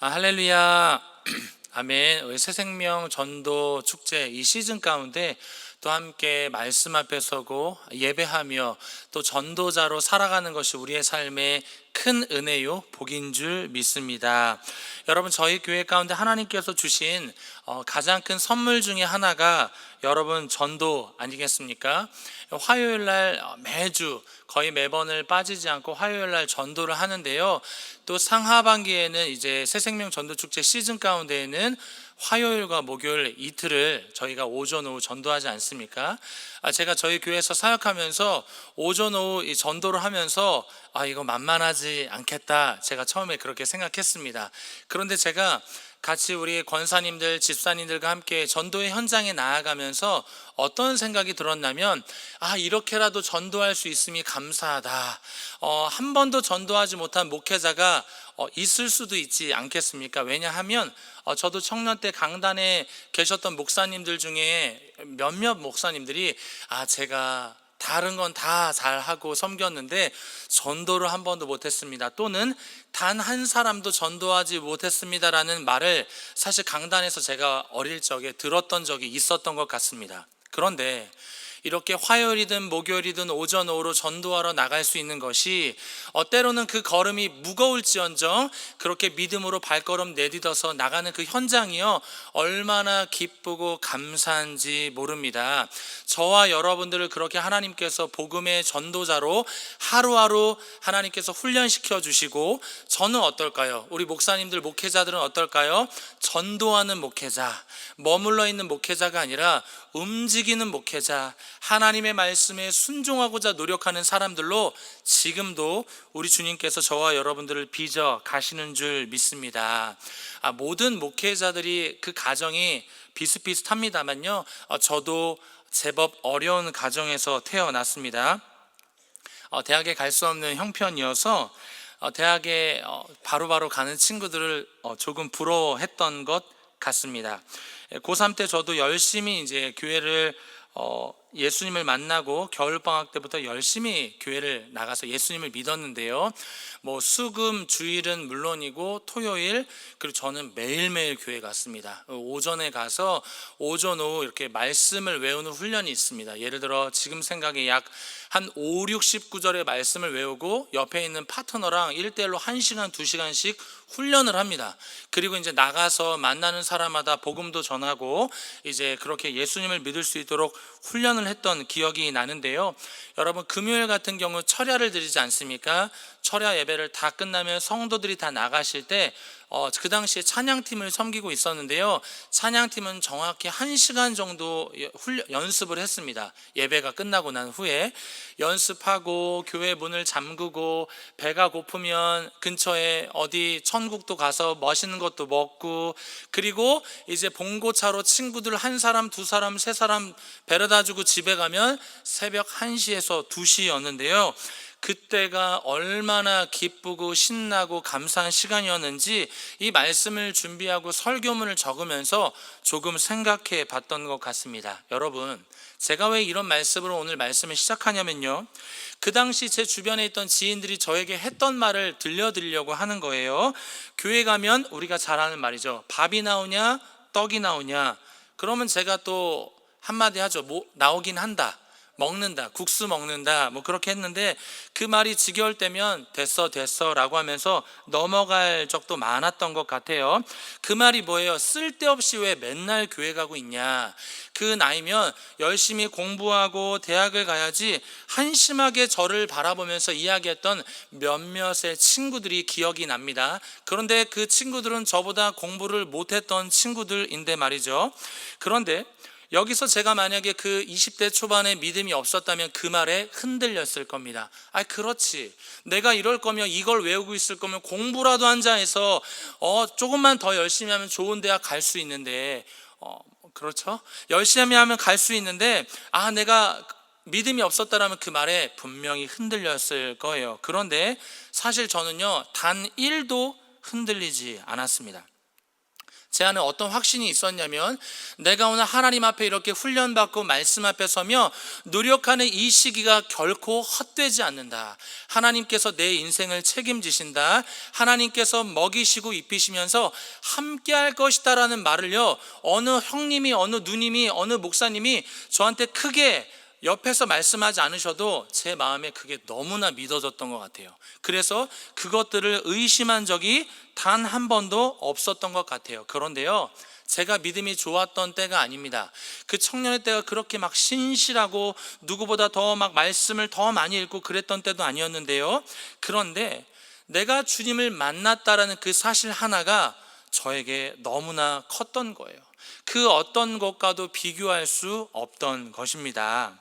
할렐루야. 아멘. 우리 새생명 전도 축제 이 시즌 가운데 또 함께 말씀 앞에 서고 예배하며 또 전도자로 살아가는 것이 우리의 삶의 큰 은혜요 복인 줄 믿습니다. 여러분, 저희 교회 가운데 하나님께서 주신 가장 큰 선물 중에 하나가 여러분 전도 아니겠습니까? 화요일 날 매주 거의 매번을 빠지지 않고 화요일 날 전도를 하는데요. 또 상하반기에는 이제 새생명 전도축제 시즌 가운데에는 화요일과 목요일 이틀을 저희가 오전 오후 전도하지 않습니까? 제가 저희 교회에서 사역하면서 오전 오후 이 전도를 하면서 이거 만만하지 않겠다, 제가 처음에 그렇게 생각했습니다. 그런데 제가 같이 우리 권사님들, 집사님들과 함께 전도의 현장에 나아가면서 어떤 생각이 들었냐면, 이렇게라도 전도할 수 있음이 감사하다. 한 번도 전도하지 못한 목회자가 있을 수도 있지 않겠습니까? 왜냐하면 저도 청년 때 강단에 계셨던 목사님들 중에 몇몇 목사님들이 제가 다른 건 다 잘하고 섬겼는데 전도를 한 번도 못했습니다, 또는 단 한 사람도 전도하지 못했습니다라는 말을 사실 강단에서 제가 어릴 적에 들었던 적이 있었던 것 같습니다. 그런데 이렇게 화요일이든 목요일이든 오전 오후로 전도하러 나갈 수 있는 것이 때로는 그 걸음이 무거울지언정 그렇게 믿음으로 발걸음 내딛어서 나가는 그 현장이요 얼마나 기쁘고 감사한지 모릅니다. 저와 여러분들을 그렇게 하나님께서 복음의 전도자로 하루하루 하나님께서 훈련시켜 주시고, 저는 어떨까요? 우리 목사님들, 목회자들은 어떨까요? 전도하는 목회자, 머물러 있는 목회자가 아니라 움직이는 목회자, 하나님의 말씀에 순종하고자 노력하는 사람들로 지금도 우리 주님께서 저와 여러분들을 빚어 가시는 줄 믿습니다. 모든 목회자들이 그 가정이 비슷비슷합니다만요, 저도 제법 어려운 가정에서 태어났습니다. 대학에 갈 수 없는 형편이어서 대학에 바로바로 가는 친구들을 조금 부러워했던 것 같습니다. 고3 때 저도 열심히 이제 교회를 예수님을 만나고 겨울방학 때부터 열심히 교회를 나가서 예수님을 믿었는데요, 수금 주일은 물론이고 토요일, 그리고 저는 매일매일 교회 갔습니다. 오전에 가서 오전 오후 이렇게 말씀을 외우는 훈련이 있습니다. 예를 들어 지금 생각에 약 한 5, 60구절의 말씀을 외우고 옆에 있는 파트너랑 1대1로 1시간, 2시간씩 훈련을 합니다. 그리고 이제 나가서 만나는 사람마다 복음도 전하고 이제 그렇게 예수님을 믿을 수 있도록 훈련을 했던 기억이 나는데요, 여러분, 금요일 같은 경우 철야를 드리지 않습니까? 철야 예배를 다 끝나면 성도들이 다 나가실 때 그 당시에 찬양팀을 섬기고 있었는데요, 찬양팀은 정확히 1시간 정도 연습을 했습니다. 예배가 끝나고 난 후에 연습하고 교회 문을 잠그고 배가 고프면 근처에 어디 천국도 가서 멋있는 것도 먹고, 그리고 이제 봉고차로 친구들 한 사람, 두 사람, 세 사람 데려다 주고 집에 가면 새벽 1시에서 2시였는데요 그때가 얼마나 기쁘고 신나고 감사한 시간이었는지 이 말씀을 준비하고 설교문을 적으면서 조금 생각해 봤던 것 같습니다. 여러분, 제가 왜 이런 말씀으로 오늘 말씀을 시작하냐면요, 그 당시 제 주변에 있던 지인들이 저에게 했던 말을 들려드리려고 하는 거예요. 교회 가면 우리가 잘 아는 말이죠. 밥이 나오냐 떡이 나오냐. 그러면 제가 또 한마디 하죠. 나오긴 한다, 먹는다, 국수 먹는다, 그렇게 했는데 그 말이 지겨울 때면 됐어 라고 하면서 넘어갈 적도 많았던 것 같아요. 그 말이 뭐예요? 쓸데없이 왜 맨날 교회 가고 있냐, 그 나이면 열심히 공부하고 대학을 가야지, 한심하게 저를 바라보면서 이야기했던 몇몇의 친구들이 기억이 납니다. 그런데 그 친구들은 저보다 공부를 못했던 친구들인데 말이죠. 그런데 여기서 제가 만약에 그 20대 초반에 믿음이 없었다면 그 말에 흔들렸을 겁니다. 그렇지, 내가 이럴 거면, 이걸 외우고 있을 거면 공부라도 앉아서 조금만 더 열심히 하면 좋은 대학 갈 수 있는데, 그렇죠? 열심히 하면 갈 수 있는데 내가 믿음이 없었다라면 그 말에 분명히 흔들렸을 거예요. 그런데 사실 저는요 단 1도 흔들리지 않았습니다. 제 안에 어떤 확신이 있었냐면, 내가 오늘 하나님 앞에 이렇게 훈련받고 말씀 앞에 서며 노력하는 이 시기가 결코 헛되지 않는다. 하나님께서 내 인생을 책임지신다. 하나님께서 먹이시고 입히시면서 함께 할 것이다 라는 말을요, 어느 형님이, 어느 누님이, 어느 목사님이 저한테 크게 옆에서 말씀하지 않으셔도 제 마음에 그게 너무나 믿어졌던 것 같아요. 그래서 그것들을 의심한 적이 단 한 번도 없었던 것 같아요. 그런데요, 제가 믿음이 좋았던 때가 아닙니다. 그 청년의 때가 그렇게 막 신실하고 누구보다 더 막 말씀을 더 많이 읽고 그랬던 때도 아니었는데요, 그런데 내가 주님을 만났다라는 그 사실 하나가 저에게 너무나 컸던 거예요. 그 어떤 것과도 비교할 수 없던 것입니다.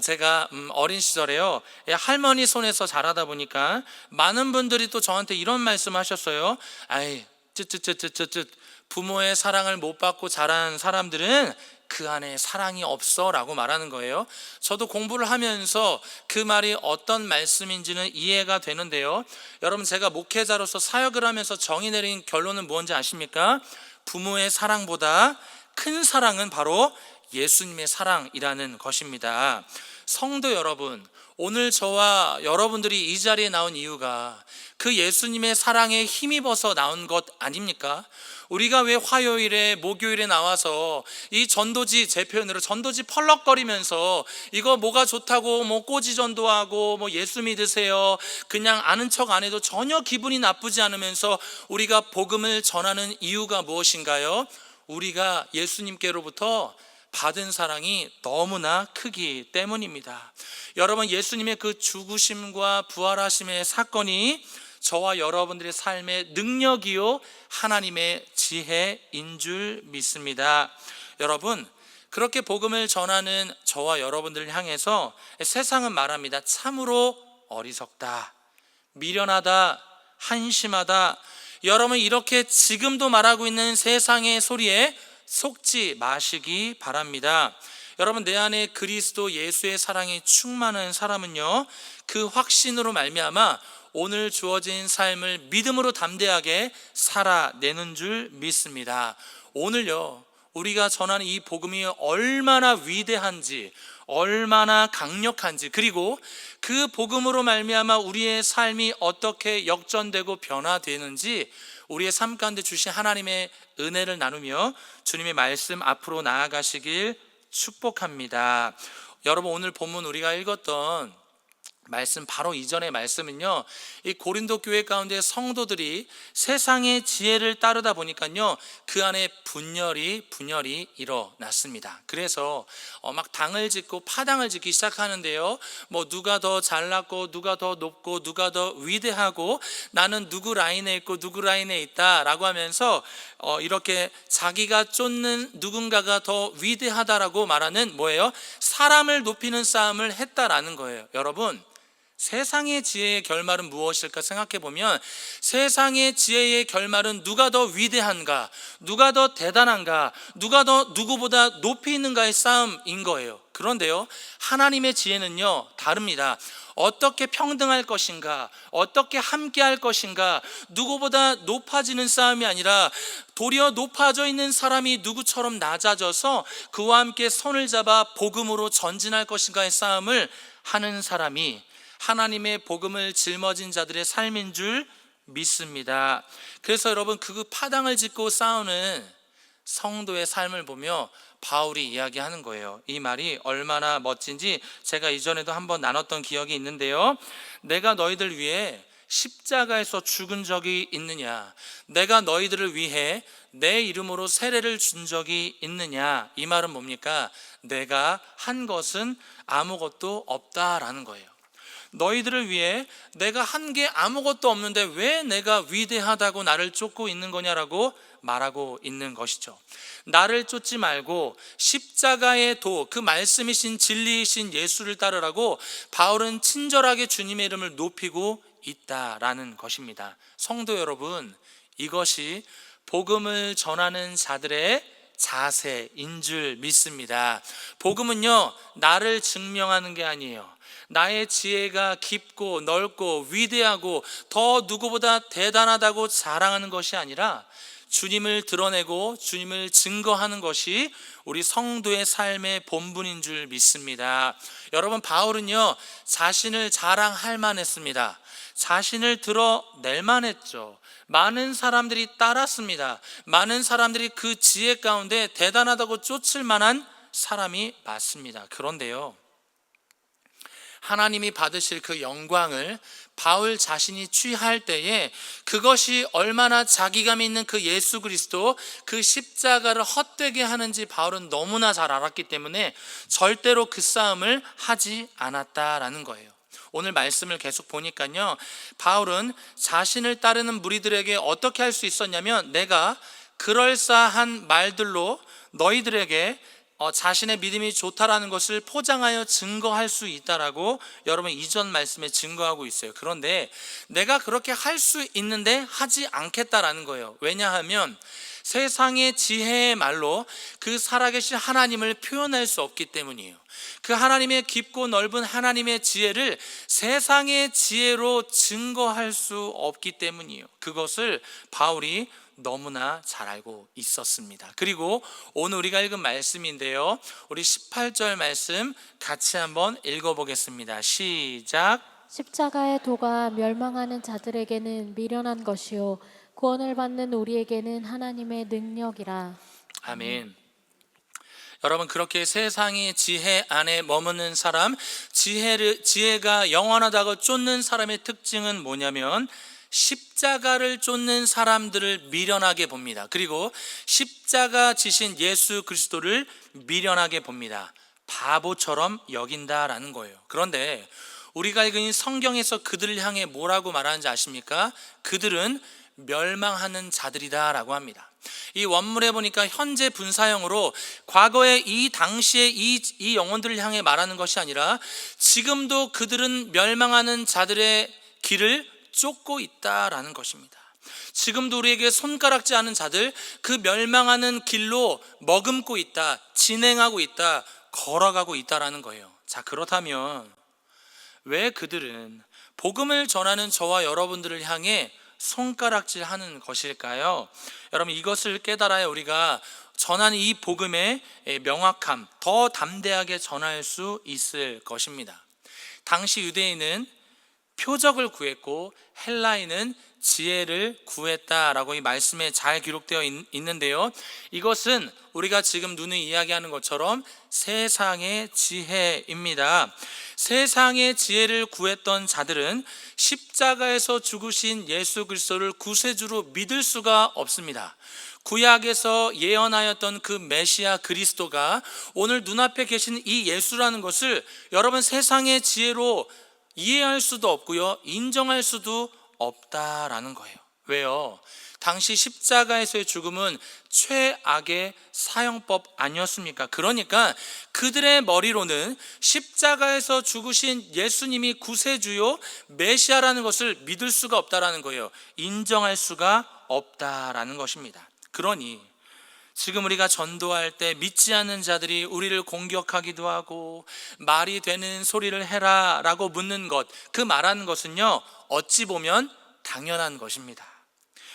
제가 어린 시절에요, 할머니 손에서 자라다 보니까 많은 분들이 또 저한테 이런 말씀을 하셨어요. 아이, 쯧쯧쯧쯧쯧, 부모의 사랑을 못 받고 자란 사람들은 그 안에 사랑이 없어 라고 말하는 거예요. 저도 공부를 하면서 그 말이 어떤 말씀인지는 이해가 되는데요, 여러분, 제가 목회자로서 사역을 하면서 정의 내린 결론은 뭔지 아십니까? 부모의 사랑보다 큰 사랑은 바로 예수님의 사랑이라는 것입니다. 성도 여러분, 오늘 저와 여러분들이 이 자리에 나온 이유가 그 예수님의 사랑에 힘입어서 나온 것 아닙니까? 우리가 왜 화요일에 목요일에 나와서 이 전도지, 제 표현으로 전도지 펄럭거리면서 이거 뭐가 좋다고 뭐 꼬지 전도하고 뭐 예수 믿으세요, 그냥 아는 척 안 해도 전혀 기분이 나쁘지 않으면서 우리가 복음을 전하는 이유가 무엇인가요? 우리가 예수님께로부터 받은 사랑이 너무나 크기 때문입니다. 여러분, 예수님의 그 죽으심과 부활하심의 사건이 저와 여러분들의 삶의 능력이요 하나님의 지혜인 줄 믿습니다. 여러분, 그렇게 복음을 전하는 저와 여러분들을 향해서 세상은 말합니다. 참으로 어리석다, 미련하다, 한심하다. 여러분, 이렇게 지금도 말하고 있는 세상의 소리에 속지 마시기 바랍니다. 여러분, 내 안에 그리스도 예수의 사랑이 충만한 사람은요, 그 확신으로 말미암아 오늘 주어진 삶을 믿음으로 담대하게 살아내는 줄 믿습니다. 오늘요, 우리가 전하는 이 복음이 얼마나 위대한지, 얼마나 강력한지, 그리고 그 복음으로 말미암아 우리의 삶이 어떻게 역전되고 변화되는지 우리의 삶 가운데 주신 하나님의 은혜를 나누며 주님의 말씀 앞으로 나아가시길 축복합니다. 여러분, 오늘 본문 우리가 읽었던 말씀 바로 이전의 말씀은요, 이 고린도 교회 가운데 성도들이 세상의 지혜를 따르다 보니까요, 그 안에 분열이 일어났습니다. 그래서 막 당을 짓고 파당을 짓기 시작하는데요, 뭐 누가 더 잘났고 누가 더 높고 누가 더 위대하고 나는 누구 라인에 있고 누구 라인에 있다 라고 하면서 이렇게 자기가 쫓는 누군가가 더 위대하다라고 말하는 뭐예요? 사람을 높이는 싸움을 했다라는 거예요. 여러분, 세상의 지혜의 결말은 무엇일까 생각해 보면 세상의 지혜의 결말은 누가 더 위대한가, 누가 더 대단한가, 누가 더 누구보다 높이 있는가의 싸움인 거예요. 그런데요, 하나님의 지혜는요 다릅니다. 어떻게 평등할 것인가, 어떻게 함께 할 것인가, 누구보다 높아지는 싸움이 아니라 도리어 높아져 있는 사람이 누구처럼 낮아져서 그와 함께 손을 잡아 복음으로 전진할 것인가의 싸움을 하는 사람이 하나님의 복음을 짊어진 자들의 삶인 줄 믿습니다. 그래서 여러분, 그 파당을 짓고 싸우는 성도의 삶을 보며 바울이 이야기하는 거예요. 이 말이 얼마나 멋진지 제가 이전에도 한번 나눴던 기억이 있는데요, 내가 너희들 위해 십자가에서 죽은 적이 있느냐, 내가 너희들을 위해 내 이름으로 세례를 준 적이 있느냐. 이 말은 뭡니까? 내가 한 것은 아무것도 없다라는 거예요. 너희들을 위해 내가 한 게 아무것도 없는데 왜 내가 위대하다고 나를 쫓고 있는 거냐라고 말하고 있는 것이죠. 나를 쫓지 말고 십자가의 도, 그 말씀이신 진리이신 예수를 따르라고 바울은 친절하게 주님의 이름을 높이고 있다라는 것입니다. 성도 여러분, 이것이 복음을 전하는 자들의 자세인 줄 믿습니다. 복음은요, 나를 증명하는 게 아니에요. 나의 지혜가 깊고 넓고 위대하고 더 누구보다 대단하다고 자랑하는 것이 아니라 주님을 드러내고 주님을 증거하는 것이 우리 성도의 삶의 본분인 줄 믿습니다. 여러분, 바울은요 자신을 자랑할 만했습니다. 자신을 드러낼 만했죠. 많은 사람들이 따랐습니다. 많은 사람들이 그 지혜 가운데 대단하다고 쫓을 만한 사람이 맞습니다. 그런데요, 하나님이 받으실 그 영광을 바울 자신이 취할 때에 그것이 얼마나 자기감 있는 그 예수 그리스도, 그 십자가를 헛되게 하는지 바울은 너무나 잘 알았기 때문에 절대로 그 싸움을 하지 않았다라는 거예요. 오늘 말씀을 계속 보니까요, 바울은 자신을 따르는 무리들에게 어떻게 할 수 있었냐면, 내가 그럴싸한 말들로 너희들에게 자신의 믿음이 좋다라는 것을 포장하여 증거할 수 있다라고 여러분 이전 말씀에 증거하고 있어요. 그런데 내가 그렇게 할 수 있는데 하지 않겠다라는 거예요. 왜냐하면 세상의 지혜의 말로 그 살아계신 하나님을 표현할 수 없기 때문이에요. 그 하나님의 깊고 넓은 하나님의 지혜를 세상의 지혜로 증거할 수 없기 때문이에요. 그것을 바울이 너무나 잘 알고 있었습니다. 그리고 오늘 우리가 읽은 말씀인데요, 우리 18절 말씀 같이 한번 읽어보겠습니다. 시작. 십자가의 도가 멸망하는 자들에게는 미련한 것이요 구원을 받는 우리에게는 하나님의 능력이라. 아멘. 여러분, 그렇게 세상의 지혜 안에 머무는 사람, 지혜가 영원하다고 쫓는 사람의 특징은 뭐냐면 십자가를 쫓는 사람들을 미련하게 봅니다. 그리고 십자가 지신 예수 그리스도를 미련하게 봅니다. 바보처럼 여긴다라는 거예요. 그런데 우리가 읽은 성경에서 그들을 향해 뭐라고 말하는지 아십니까? 그들은 멸망하는 자들이다라고 합니다. 이 원문에 보니까 현재 분사형으로 과거에 이 당시에 이 영혼들을 향해 말하는 것이 아니라 지금도 그들은 멸망하는 자들의 길을 쫓고 있다라는 것입니다. 지금도 우리에게 손가락질 하는 자들, 그 멸망하는 길로 머금고 있다, 진행하고 있다, 걸어가고 있다라는 거예요. 자, 그렇다면 왜 그들은 복음을 전하는 저와 여러분들을 향해 손가락질 하는 것일까요? 여러분, 이것을 깨달아야 우리가 전하는 이 복음의 명확함, 더 담대하게 전할 수 있을 것입니다. 당시 유대인은 표적을 구했고 헬라인은 지혜를 구했다라고 이 말씀에 잘 기록되어 있는데요, 이것은 우리가 지금 누누이 이야기하는 것처럼 세상의 지혜입니다. 세상의 지혜를 구했던 자들은 십자가에서 죽으신 예수 그리스도를 구세주로 믿을 수가 없습니다. 구약에서 예언하였던 그 메시아 그리스도가 오늘 눈앞에 계신 이 예수라는 것을 여러분 세상의 지혜로 이해할 수도 없고요, 인정할 수도 없다라는 거예요. 왜요? 당시 십자가에서의 죽음은 최악의 사형법 아니었습니까? 그러니까 그들의 머리로는 십자가에서 죽으신 예수님이 구세주요 메시아라는 것을 믿을 수가 없다라는 거예요. 인정할 수가 없다라는 것입니다. 그러니 지금 우리가 전도할 때 믿지 않는 자들이 우리를 공격하기도 하고 말이 되는 소리를 해라 라고 묻는 것, 그 말하는 것은요 어찌 보면 당연한 것입니다.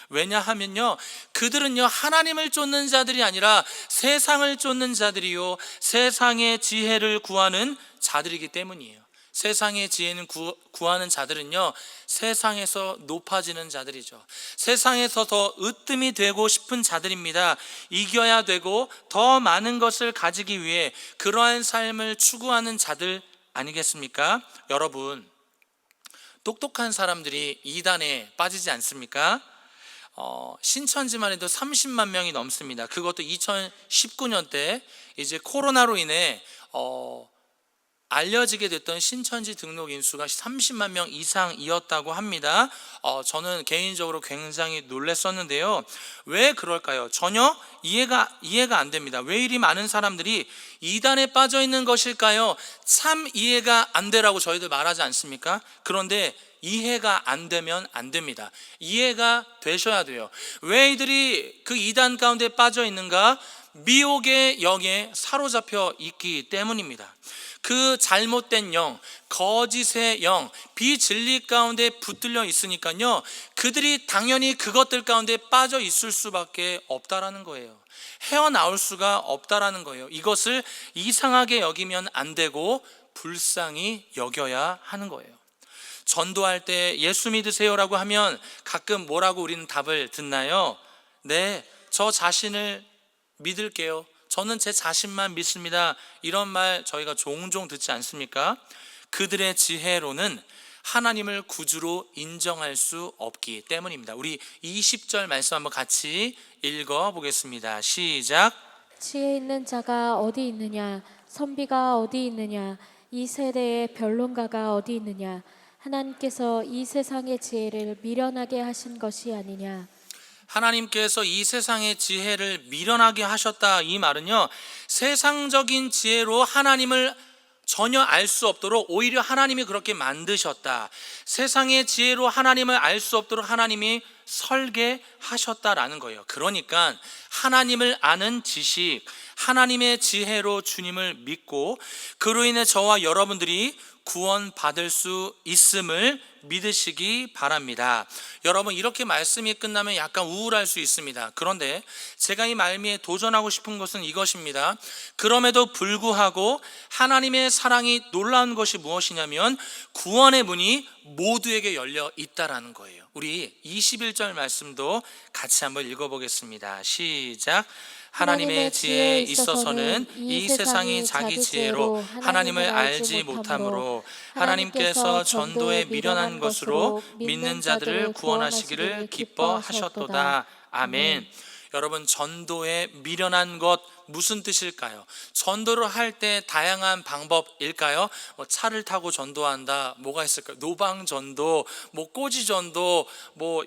왜냐하면요, 그들은요 하나님을 쫓는 자들이 아니라 세상을 쫓는 자들이요 세상의 지혜를 구하는 자들이기 때문이에요. 세상의 지혜는 구하는 자들은요 세상에서 높아지는 자들이죠. 세상에서 더 으뜸이 되고 싶은 자들입니다. 이겨야 되고 더 많은 것을 가지기 위해 그러한 삶을 추구하는 자들 아니겠습니까? 여러분, 똑똑한 사람들이 이단에 빠지지 않습니까? 신천지만 해도 30만 명이 넘습니다. 그것도 2019년 때 이제 코로나로 인해 알려지게 됐던 신천지 등록 인수가 30만 명 이상이었다고 합니다. 저는 개인적으로 굉장히 놀랐었는데요. 왜 그럴까요? 전혀 이해가 안 됩니다. 왜 이리 많은 사람들이 이단에 빠져 있는 것일까요? 참 이해가 안 되라고 저희들 말하지 않습니까? 그런데 이해가 안 되면 안 됩니다. 이해가 되셔야 돼요. 왜 이들이 그 이단 가운데 빠져 있는가? 미혹의 영에 사로잡혀 있기 때문입니다. 그 잘못된 영, 거짓의 영, 비진리 가운데 붙들려 있으니까요, 그들이 당연히 그것들 가운데 빠져 있을 수밖에 없다라는 거예요. 헤어나올 수가 없다라는 거예요. 이것을 이상하게 여기면 안 되고 불쌍히 여겨야 하는 거예요. 전도할 때 예수 믿으세요라고 하면 가끔 뭐라고 우리는 답을 듣나요? 네, 저 자신을 믿을게요. 저는 제 자신만 믿습니다. 이런 말 저희가 종종 듣지 않습니까? 그들의 지혜로는 하나님을 구주로 인정할 수 없기 때문입니다. 우리 20절 말씀 한번 같이 읽어보겠습니다. 시작. 지혜 있는 자가 어디 있느냐? 선비가 어디 있느냐? 이 세대의 변론가가 어디 있느냐? 하나님께서 이 세상의 지혜를 미련하게 하신 것이 아니냐? 하나님께서 이 세상의 지혜를 미련하게 하셨다. 이 말은요, 세상적인 지혜로 하나님을 전혀 알 수 없도록 오히려 하나님이 그렇게 만드셨다. 세상의 지혜로 하나님을 알 수 없도록 하나님이 설계하셨다라는 거예요. 그러니까 하나님을 아는 지식, 하나님의 지혜로 주님을 믿고 그로 인해 저와 여러분들이 구원받을 수 있음을 믿으시기 바랍니다. 여러분, 이렇게 말씀이 끝나면 약간 우울할 수 있습니다. 그런데 제가 이 말미에 도전하고 싶은 것은 이것입니다. 그럼에도 불구하고 하나님의 사랑이 놀라운 것이 무엇이냐면 구원의 문이 모두에게 열려 있다라는 거예요. 우리 21절 말씀도 같이 한번 읽어보겠습니다. 시작. 하나님의 지혜에 있어서는 이 세상이 자기 지혜로 하나님을 알지 못하므로 하나님께서 전도에 미련한 것으로 믿는 자들을 구원하시기를 기뻐하셨도다. 아멘. 여러분, 전도에 미련한 것 무슨 뜻일까요? 전도를 할 때 다양한 방법일까요? 차를 타고 전도한다, 뭐가 있을까요? 노방 전도, 꼬지 전도,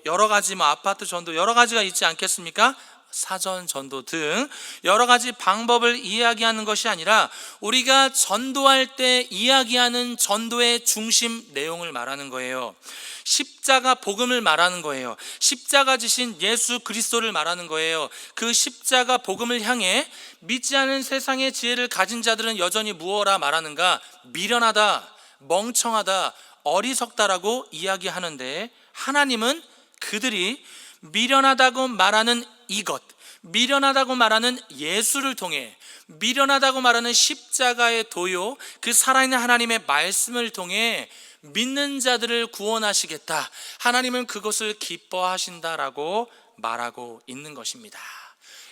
여러 가지 아파트 전도, 여러 가지가 있지 않겠습니까? 사전 전도 등 여러 가지 방법을 이야기하는 것이 아니라 우리가 전도할 때 이야기하는 전도의 중심 내용을 말하는 거예요. 십자가 복음을 말하는 거예요. 십자가 지신 예수 그리스도를 말하는 거예요. 그 십자가 복음을 향해 믿지 않은 세상의 지혜를 가진 자들은 여전히 무엇라 말하는가? 미련하다, 멍청하다, 어리석다라고 이야기하는데, 하나님은 그들이 미련하다고 말하는 이것, 미련하다고 말하는 예수를 통해, 미련하다고 말하는 십자가의 도요, 그 살아있는 하나님의 말씀을 통해 믿는 자들을 구원하시겠다, 하나님은 그것을 기뻐하신다라고 말하고 있는 것입니다.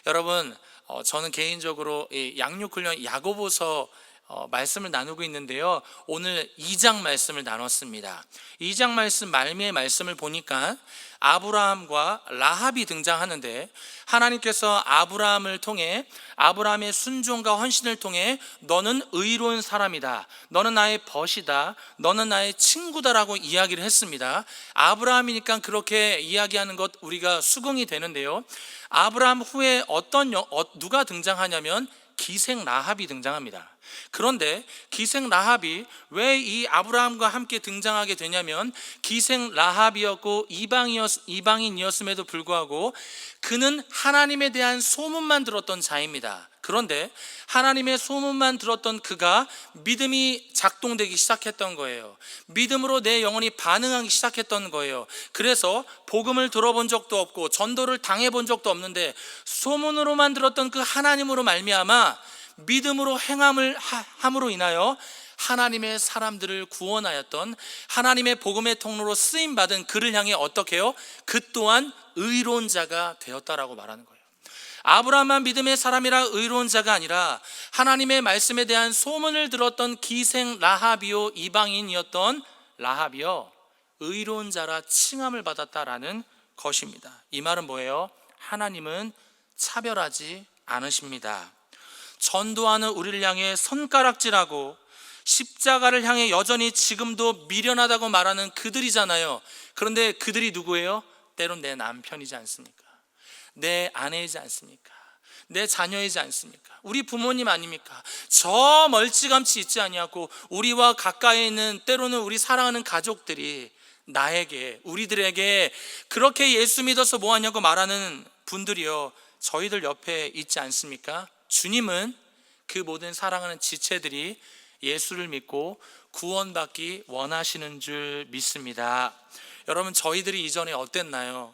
여러분, 저는 개인적으로 양육훈련 야고보서 말씀을 나누고 있는데요, 오늘 2장 말씀을 나눴습니다. 2장 말씀 말미의 말씀을 보니까 아브라함과 라합이 등장하는데, 하나님께서 아브라함을 통해, 아브라함의 순종과 헌신을 통해 너는 의로운 사람이다, 너는 나의 벗이다, 너는 나의 친구다라고 이야기를 했습니다. 아브라함이니까 그렇게 이야기하는 것 우리가 수긍이 되는데요, 아브라함 후에 누가 등장하냐면 기생 라합이 등장합니다. 그런데 기생 라합이 왜 이 아브라함과 함께 등장하게 되냐면, 기생 라합이었고 이방인이었음에도 불구하고 그는 하나님에 대한 소문만 들었던 자입니다. 그런데 하나님의 소문만 들었던 그가 믿음이 작동되기 시작했던 거예요. 믿음으로 내 영혼이 반응하기 시작했던 거예요. 그래서 복음을 들어본 적도 없고 전도를 당해본 적도 없는데 소문으로만 들었던 그 하나님으로 말미암아 믿음으로 행함을 함으로 인하여 하나님의 사람들을 구원하였던, 하나님의 복음의 통로로 쓰임받은 그를 향해 어떻게 해요? 그 또한 의로운 자가 되었다라고 말하는 거예요. 아브라함만 믿음의 사람이라 의로운 자가 아니라 하나님의 말씀에 대한 소문을 들었던 기생 라합이요, 이방인이었던 라합이요, 의로운 자라 칭함을 받았다라는 것입니다. 이 말은 뭐예요? 하나님은 차별하지 않으십니다. 전도하는 우리를 향해 손가락질하고 십자가를 향해 여전히 지금도 미련하다고 말하는 그들이잖아요. 그런데 그들이 누구예요? 때론 내 남편이지 않습니까? 내 아내이지 않습니까? 내 자녀이지 않습니까? 우리 부모님 아닙니까? 저 멀찌감치 있지 아니하고 우리와 가까이 있는, 때로는 우리 사랑하는 가족들이 나에게, 우리들에게 그렇게 예수 믿어서 뭐하냐고 말하는 분들이요, 저희들 옆에 있지 않습니까? 주님은 그 모든 사랑하는 지체들이 예수를 믿고 구원받기 원하시는 줄 믿습니다. 여러분, 저희들이 이전에 어땠나요?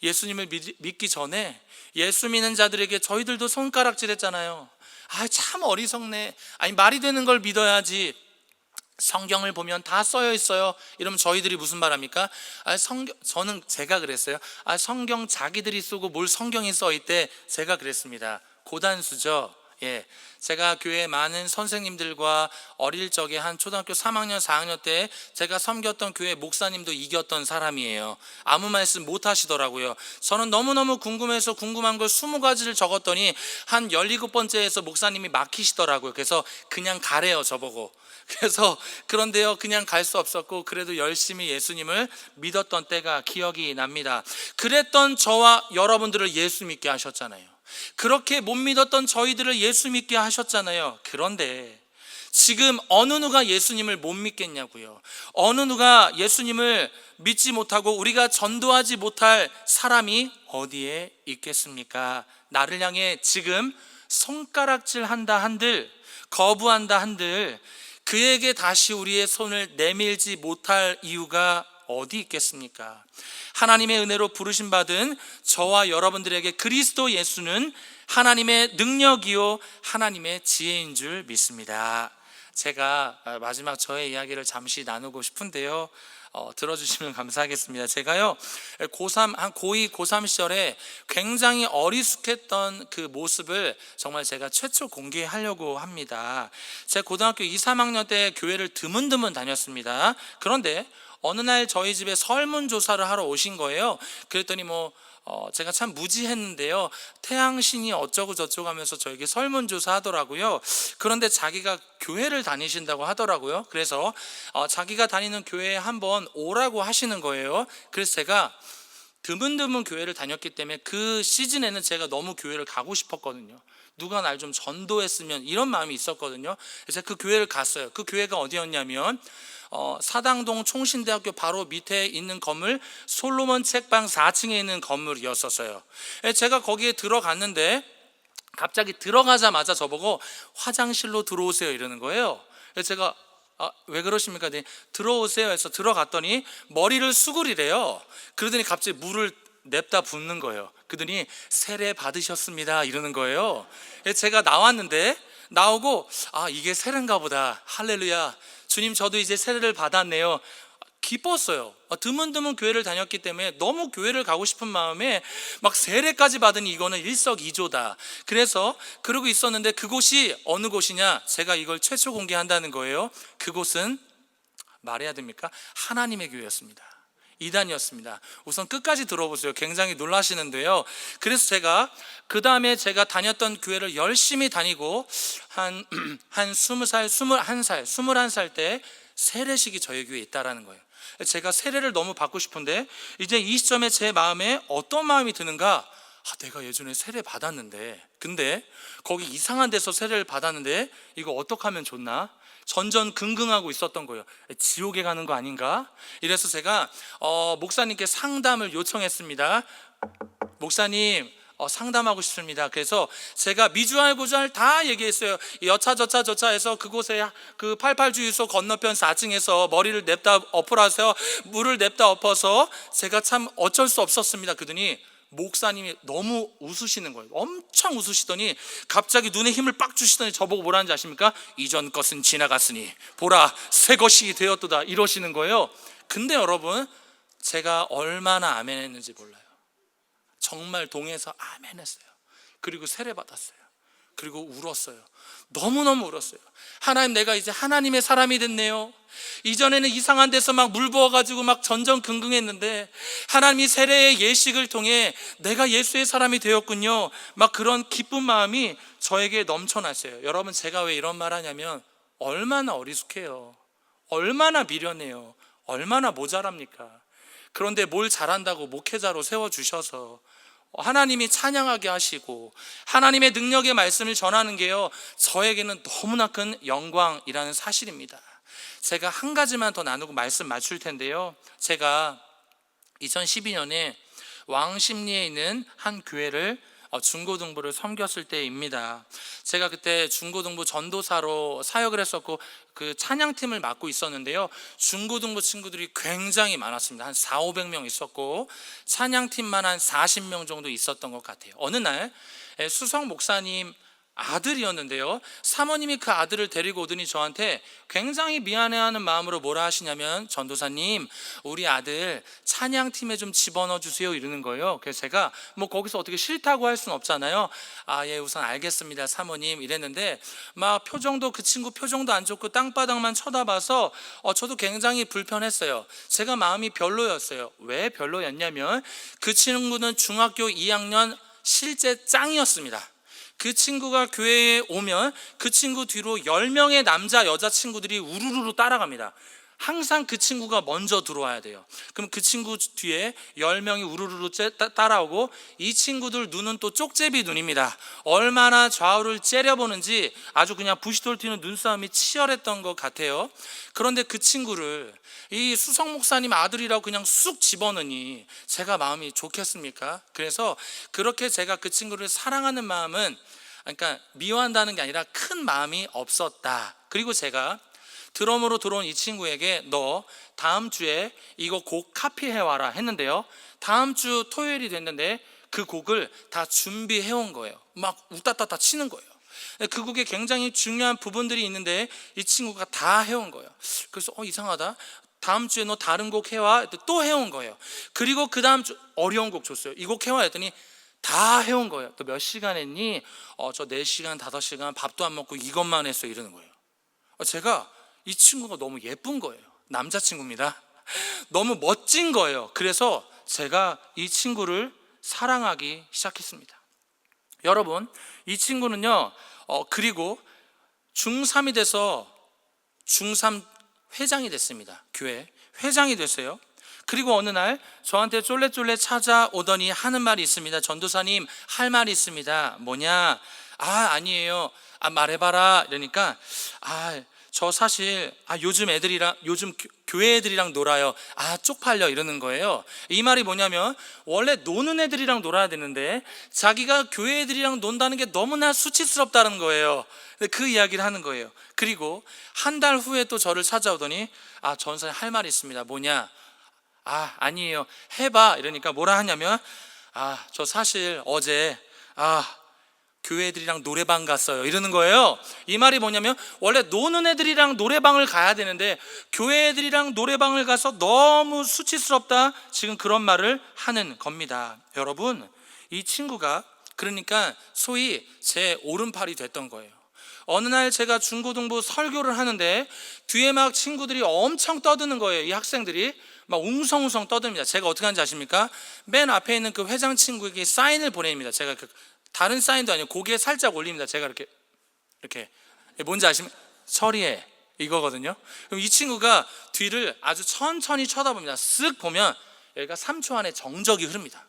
예수님을 믿기 전에 예수 믿는 자들에게 저희들도 손가락질 했잖아요. 참 어리석네. 아니, 말이 되는 걸 믿어야지. 성경을 보면 다 써여 있어요. 이러면 저희들이 무슨 말 합니까? 제가 그랬어요. 성경 자기들이 쓰고 뭘 성경이 써 있대. 제가 그랬습니다. 고단수죠. 예, 제가 교회 많은 선생님들과 어릴 적에 한 초등학교 3학년, 4학년 때 제가 섬겼던 교회 목사님도 이겼던 사람이에요. 아무 말씀 못 하시더라고요. 저는 너무너무 궁금해서 궁금한 걸 20가지를 적었더니 한 17번째에서 목사님이 막히시더라고요. 그래서 그냥 가래요, 저보고. 그래서 그런데요, 그냥 갈 수 없었고 그래도 열심히 예수님을 믿었던 때가 기억이 납니다. 그랬던 저와 여러분들을 예수 믿게 하셨잖아요. 그렇게 못 믿었던 저희들을 예수 믿게 하셨잖아요. 그런데 지금 어느 누가 예수님을 못 믿겠냐고요. 어느 누가 예수님을 믿지 못하고 우리가 전도하지 못할 사람이 어디에 있겠습니까? 나를 향해 지금 손가락질 한다 한들, 거부한다 한들 그에게 다시 우리의 손을 내밀지 못할 이유가 어디 있겠습니까? 하나님의 은혜로 부르심 받은 저와 여러분들에게 그리스도 예수는 하나님의 능력이요 하나님의 지혜인 줄 믿습니다. 제가 마지막 저의 이야기를 잠시 나누고 싶은데요, 들어주시면 감사하겠습니다. 제가요 고3, 한 고2, 고3 시절에 굉장히 어리숙했던 그 모습을 정말 제가 최초 공개하려고 합니다. 제가 고등학교 2, 3학년 때 교회를 드문드문 다녔습니다. 그런데 어느 날 저희 집에 설문조사를 하러 오신 거예요. 그랬더니 제가 참 무지했는데요, 태양신이 어쩌고 저쩌고 하면서 저에게 설문조사 하더라고요. 그런데 자기가 교회를 다니신다고 하더라고요. 그래서 자기가 다니는 교회에 한번 오라고 하시는 거예요. 그래서 제가 드문드문 교회를 다녔기 때문에 그 시즌에는 제가 너무 교회를 가고 싶었거든요. 누가 날 좀 전도했으면 이런 마음이 있었거든요. 그래서 그 교회를 갔어요. 그 교회가 어디였냐면 사당동 총신대학교 바로 밑에 있는 건물 솔로몬 책방 4층에 있는 건물이었었어요. 제가 거기에 들어갔는데 갑자기 들어가자마자 저보고 화장실로 들어오세요 이러는 거예요. 제가 왜 그러십니까? 들어오세요 해서 들어갔더니 머리를 수그리래요. 그러더니 갑자기 물을 냅다 붓는 거예요. 그러더니 세례 받으셨습니다 이러는 거예요. 제가 나오고 이게 세례인가 보다. 할렐루야, 주님 저도 이제 세례를 받았네요. 기뻤어요. 드문드문 교회를 다녔기 때문에 너무 교회를 가고 싶은 마음에 막 세례까지 받으니 이거는 일석이조다. 그래서 그러고 있었는데 그곳이 어느 곳이냐, 제가 이걸 최초 공개한다는 거예요. 그곳은 말해야 됩니까? 하나님의 교회였습니다. 이단이었습니다. 우선 끝까지 들어보세요. 굉장히 놀라시는데요. 그래서 제가 그 다음에 제가 다녔던 교회를 열심히 다니고 한 20살, 21살 때 세례식이 저희 교회에 있다라는 거예요. 제가 세례를 너무 받고 싶은데 이제 이 시점에 제 마음에 어떤 마음이 드는가? 내가 예전에 세례 받았는데, 근데 거기 이상한 데서 세례를 받았는데 이거 어떻게 하면 좋나? 전전긍긍하고 있었던 거예요. 지옥에 가는 거 아닌가? 이래서 제가 목사님께 상담을 요청했습니다. 목사님, 상담하고 싶습니다. 그래서 제가 미주알고주알 다 얘기했어요. 여차저차 해서 그곳에 그 88주유소 건너편 4층에서 머리를 냅다 엎으라서 물을 냅다 엎어서 제가 참 어쩔 수 없었습니다. 그러더니 목사님이 너무 웃으시는 거예요. 엄청 웃으시더니 갑자기 눈에 힘을 빡 주시더니 저보고 뭐라는지 아십니까? 이전 것은 지나갔으니 보라 새 것이 되었도다 이러시는 거예요. 근데 여러분, 제가 얼마나 아멘 했는지 몰라요. 정말 동해서 아멘 했어요. 그리고 세례 받았어요. 그리고 울었어요. 너무너무 울었어요. 하나님, 내가 이제 하나님의 사람이 됐네요. 이전에는 이상한 데서 막 물 부어가지고 막 전전긍긍했는데 하나님이 세례의 예식을 통해 내가 예수의 사람이 되었군요. 막 그런 기쁜 마음이 저에게 넘쳐났어요. 여러분, 제가 왜 이런 말 하냐면 얼마나 어리숙해요. 얼마나 미련해요. 얼마나 모자랍니까? 그런데 뭘 잘한다고 목회자로 세워주셔서 하나님이 찬양하게 하시고 하나님의 능력의 말씀을 전하는 게요, 저에게는 너무나 큰 영광이라는 사실입니다. 제가 한 가지만 더 나누고 말씀 맞출 텐데요, 제가 2012년에 왕십리에 있는 한 교회를 중고등부를 섬겼을 때입니다. 제가 그때 중고등부 전도사로 사역을 했었고 그 찬양팀을 맡고 있었는데요, 중고등부 친구들이 굉장히 많았습니다. 한 400~500명 있었고 찬양팀만 한 40명 정도 있었던 것 같아요. 어느 날 수석 목사님 아들이었는데요, 사모님이 그 아들을 데리고 오더니 저한테 굉장히 미안해하는 마음으로 뭐라 하시냐면, 전도사님, 우리 아들 찬양팀에 좀 집어넣어 주세요 이러는 거예요. 그래서 제가 뭐 거기서 어떻게 싫다고 할 수는 없잖아요. 예, 우선 알겠습니다 사모님 이랬는데, 막 표정도, 그 친구 표정도 안 좋고 땅바닥만 쳐다봐서 저도 굉장히 불편했어요. 제가 마음이 별로였어요. 왜 별로였냐면 그 친구는 중학교 2학년 실제 짱이었습니다. 그 친구가 교회에 오면 그 친구 뒤로 10명의 남자 여자 친구들이 우르르 따라갑니다. 항상 그 친구가 먼저 들어와야 돼요. 그럼 그 친구 뒤에 10명이 우르르 따라오고, 이 친구들 눈은 또 쪽제비 눈입니다. 얼마나 좌우를 째려보는지 아주 그냥 부시돌 튀는 눈싸움이 치열했던 것 같아요. 그런데 그 친구를 이 수석 목사님 아들이라고 그냥 쑥 집어넣으니 제가 마음이 좋겠습니까? 그래서 그렇게 제가 그 친구를 사랑하는 마음은, 그러니까 미워한다는 게 아니라 큰 마음이 없었다. 그리고 제가 드럼으로 들어온 이 친구에게 너 다음 주에 이거 곡 카피해 와라 했는데요, 다음 주 토요일이 됐는데 그 곡을 다 준비해 온 거예요. 막 우따따따 치는 거예요. 그 곡에 굉장히 중요한 부분들이 있는데 이 친구가 다 해온 거예요. 그래서 이상하다, 다음 주에 너 다른 곡 해와, 또 해온 거예요. 그리고 그 다음 주 어려운 곡 줬어요. 이 곡 해와 했더니 다 해온 거예요. 또 몇 시간 했니? 저 4시간 5시간 밥도 안 먹고 이것만 했어 이러는 거예요. 제가 이 친구가 너무 예쁜 거예요. 남자친구입니다. 너무 멋진 거예요. 그래서 제가 이 친구를 사랑하기 시작했습니다. 여러분, 이 친구는요 그리고 중3이 돼서 중3 회장이 됐습니다. 교회 회장이 됐어요. 그리고 어느 날 저한테 쫄래쫄래 찾아오더니 하는 말이 있습니다. 전도사님, 할 말이 있습니다. 뭐냐? 아니에요. 말해봐라. 이러니까 저 사실 요즘 교회 애들이랑 놀아요. 쪽팔려 이러는 거예요. 이 말이 뭐냐면, 원래 노는 애들이랑 놀아야 되는데 자기가 교회 애들이랑 논다는 게 너무나 수치스럽다는 거예요. 그 이야기를 하는 거예요. 그리고 한 달 후에 또 저를 찾아오더니 전도사님, 할 말이 있습니다. 뭐냐? 아니에요. 해봐. 이러니까 뭐라 하냐면, 저 사실 어제 교회 애들이랑 노래방 갔어요 이러는 거예요. 이 말이 뭐냐면, 원래 노는 애들이랑 노래방을 가야 되는데 교회 애들이랑 노래방을 가서 너무 수치스럽다, 지금 그런 말을 하는 겁니다. 여러분, 이 친구가 그러니까 소위 제 오른팔이 됐던 거예요. 어느 날 제가 중고등부 설교를 하는데 뒤에 막 친구들이 엄청 떠드는 거예요. 이 학생들이 막 웅성웅성 떠듭니다. 제가 어떻게 하는지 아십니까? 맨 앞에 있는 그 회장 친구에게 사인을 보냅니다. 제가 다른 사인도 아니고 고개 살짝 올립니다. 제가 이렇게 뭔지 아시면 처리해 이거거든요. 그럼 이 친구가 뒤를 아주 천천히 쳐다봅니다. 쓱 보면 여기가 3초 안에 정적이 흐릅니다.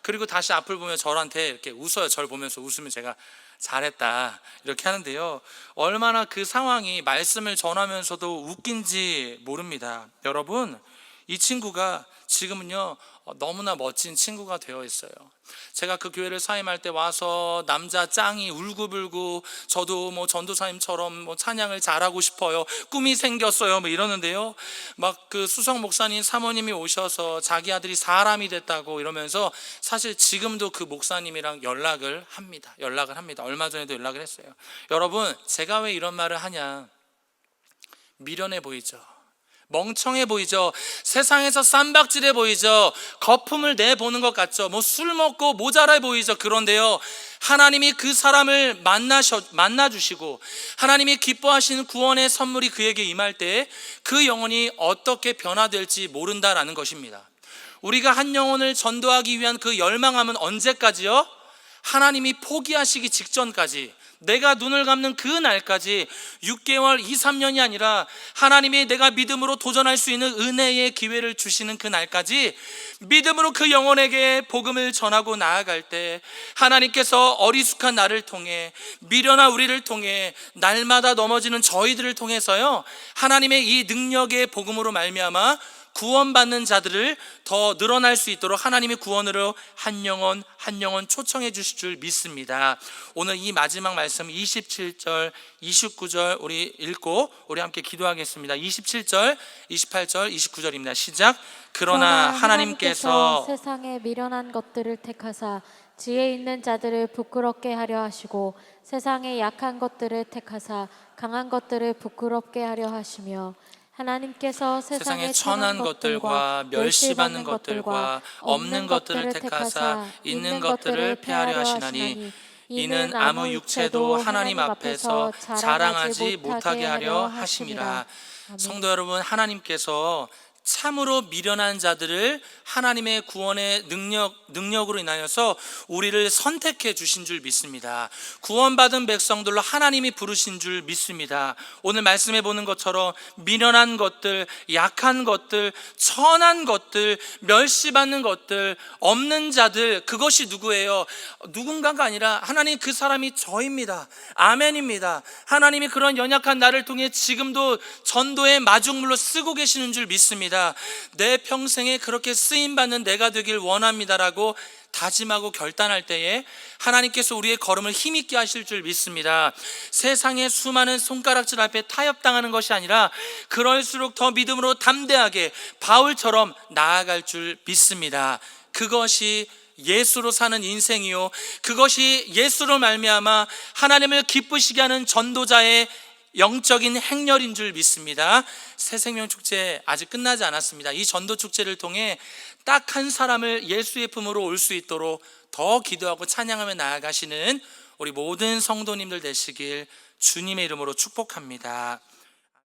그리고 다시 앞을 보면 저한테 이렇게 웃어요. 저를 보면서 웃으면 제가 잘했다 이렇게 하는데요, 얼마나 그 상황이 말씀을 전하면서도 웃긴지 모릅니다. 여러분, 이 친구가 지금은요 너무나 멋진 친구가 되어 있어요. 제가 그 교회를 사임할 때 와서 남자 짱이 울고불고, 저도 뭐 전도사님처럼 찬양을 잘하고 싶어요, 꿈이 생겼어요 이러는데요, 막 그 수석 목사님 사모님이 오셔서 자기 아들이 사람이 됐다고 이러면서 사실 지금도 그 목사님이랑 연락을 합니다. 얼마 전에도 연락을 했어요. 여러분, 제가 왜 이런 말을 하냐, 미련해 보이죠? 멍청해 보이죠? 세상에서 쌈박질해 보이죠? 거품을 내보는 것 같죠? 술 먹고 모자라 보이죠? 그런데요, 하나님이 그 사람을 만나주시고 하나님이 기뻐하시는 구원의 선물이 그에게 임할 때 그 영혼이 어떻게 변화될지 모른다라는 것입니다. 우리가 한 영혼을 전도하기 위한 그 열망함은 언제까지요? 하나님이 포기하시기 직전까지, 내가 눈을 감는 그 날까지, 6개월, 2, 3년이 아니라 하나님이 내가 믿음으로 도전할 수 있는 은혜의 기회를 주시는 그 날까지 믿음으로 그 영혼에게 복음을 전하고 나아갈 때 하나님께서 어리숙한 나를 통해, 미련한 우리를 통해, 날마다 넘어지는 저희들을 통해서요 하나님의 이 능력의 복음으로 말미암아 구원받는 자들을 더 늘어날 수 있도록 하나님의 구원으로 한 영혼 한 영혼 초청해 주실 줄 믿습니다. 오늘 이 마지막 말씀 27절 29절 우리 읽고 우리 함께 기도하겠습니다. 27절 28절 29절입니다. 시작. 그러나 하나님께서 세상에 미련한 것들을 택하사 지혜 있는 자들을 부끄럽게 하려 하시고 세상에 약한 것들을 택하사 강한 것들을 부끄럽게 하려 하시며 하나님께서 세상에 천한 것들과 멸시받는 것들과 없는 것들을 택하사 있는 것들을 폐하려 하시나니 이는 아무 육체도 하나님 앞에서 자랑하지 못하게 하려 하심이라. 성도 여러분, 하나님께서 참으로 미련한 자들을 하나님의 구원의 능력으로 인하여서 우리를 선택해 주신 줄 믿습니다. 구원받은 백성들로 하나님이 부르신 줄 믿습니다. 오늘 말씀해 보는 것처럼 미련한 것들, 약한 것들, 천한 것들, 멸시받는 것들, 없는 자들, 그것이 누구예요? 누군가가 아니라 하나님, 그 사람이 저입니다. 아멘입니다. 하나님이 그런 연약한 나를 통해 지금도 전도의 마중물로 쓰고 계시는 줄 믿습니다. 내 평생에 그렇게 쓰임받는 내가 되길 원합니다라고 다짐하고 결단할 때에 하나님께서 우리의 걸음을 힘있게 하실 줄 믿습니다. 세상의 수많은 손가락질 앞에 타협당하는 것이 아니라 그럴수록 더 믿음으로 담대하게 바울처럼 나아갈 줄 믿습니다. 그것이 예수로 사는 인생이요, 그것이 예수로 말미암아 하나님을 기쁘시게 하는 전도자의 영적인 행렬인 줄 믿습니다. 새생명 축제 아직 끝나지 않았습니다. 이 전도 축제를 통해 딱 한 사람을 예수의 품으로 올 수 있도록 더 기도하고 찬양하며 나아가시는 우리 모든 성도님들 되시길 주님의 이름으로 축복합니다.